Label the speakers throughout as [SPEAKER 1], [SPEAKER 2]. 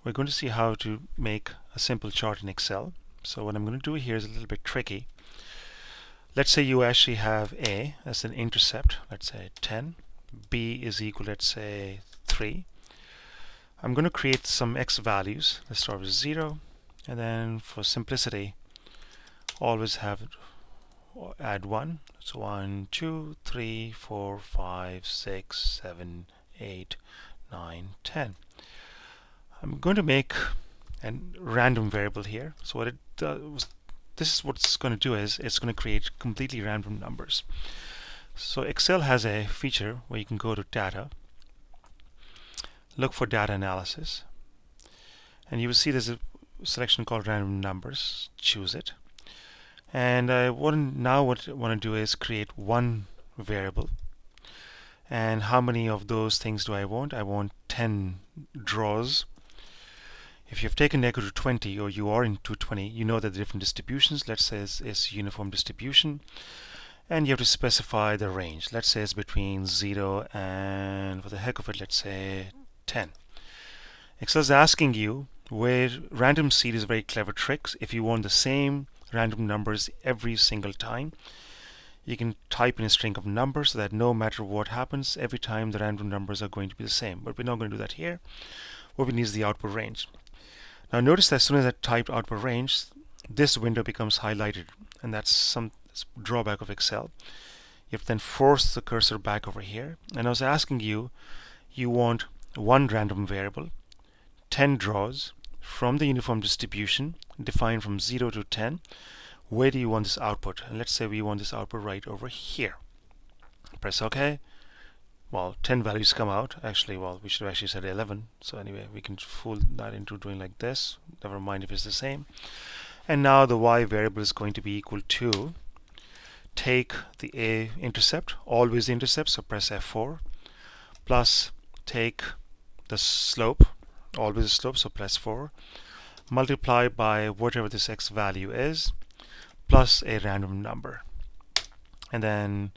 [SPEAKER 1] we're going to see how to make a simple chart in Excel. So what I'm going to do here is a little bit tricky. Let's say you actually have A as an intercept, let's say 10, B is equal, let's say 3. I'm going to create some X values. Let's start with 0, and then for simplicity always have add 1. So 1, 2, 3, 4, 5, 6, 7, 8, 9, 10. I'm going to make a random variable here. So what it does, this is what it's going to do is it's going to create completely random numbers. So Excel has a feature where you can go to data, look for data analysis, and you will see there's a selection called random numbers. Choose it. And what I want to do is create one variable. And how many of those things do I want? I want 10 draws. If you've taken equal to 20 or you are into 20, you know that the different distributions. Let's say it's uniform distribution, and you have to specify the range. Let's say it's between 0 and, for the heck of it, let's say 10. Excel is asking you where random seed is a very clever trick. If you want the same random numbers every single time, you can type in a string of numbers so that no matter what happens, every time the random numbers are going to be the same. But we're not going to do that here. What we need is the output range. Now notice that as soon as I typed output range, this window becomes highlighted, and that's some drawback of Excel. You have to then force the cursor back over here, and I was asking you, you want one random variable, 10 draws from the uniform distribution defined from 0 to 10. Where do you want this output? And let's say we want this output right over here. Press OK. Well, 10 values come out. Actually, well, we should have actually said 11. So anyway, we can fool that into doing like this. Never mind if it's the same. And now the y variable is going to be equal to, take the A intercept, always the intercept, so press F4, plus take the slope, always the slope, so press 4, multiply by whatever this x value is, plus a random number. And then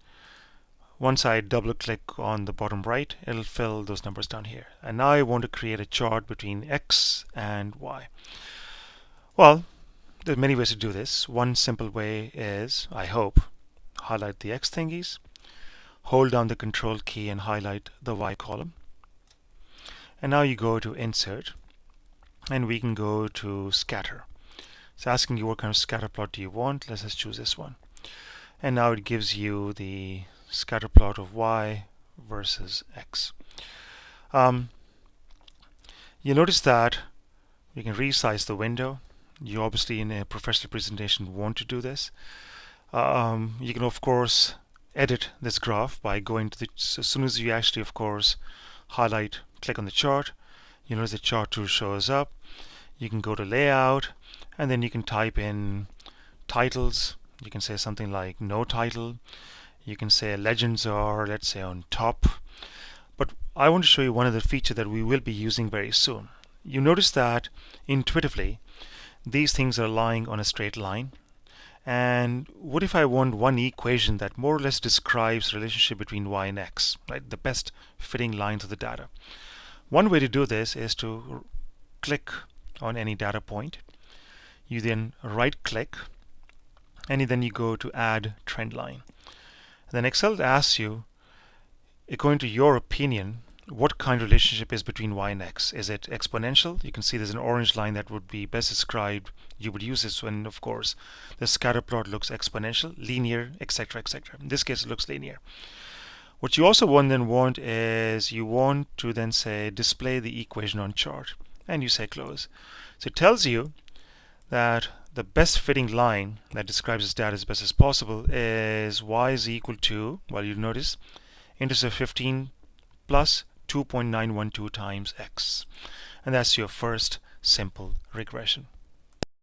[SPEAKER 1] once I double click on the bottom right, it'll fill those numbers down here. And now I want to create a chart between x and y. Well, there are many ways to do this. One simple way is, I hope, highlight the x thingies, hold down the control key and highlight the y column. And now you go to insert, and we can go to scatter. It's asking you what kind of scatter plot do you want. Let's just choose this one. And now it gives you the scatter plot of y versus x. You notice that we can resize the window. You obviously in a professional presentation want to do this. You can of course edit this graph by going to the, so as soon as you actually of course highlight, click on the chart, you notice the chart tool shows up. You can go to layout, and then you can type in titles. You can say something like no title. You can say legends are, let's say, on top. But I want to show you one other feature that we will be using very soon. You notice that intuitively these things are lying on a straight line. And what if I want one equation that more or less describes the relationship between y and x, right? The best fitting lines of the data. One way to do this is to click on any data point. You then right click, and then you go to add trendline. Then Excel asks you, according to your opinion, what kind of relationship is between y and x. Is it exponential? You can see there's an orange line that would be best described. You would use this when, of course, the scatter plot looks exponential, linear, etc., etc. In this case, it looks linear. What you also want is you want to then say display the equation on chart, and you say close. So it tells you that the best fitting line that describes this data as best as possible is y is equal to, well, you'll notice, intercept 15 plus 2.912 times x. And that's your first simple regression.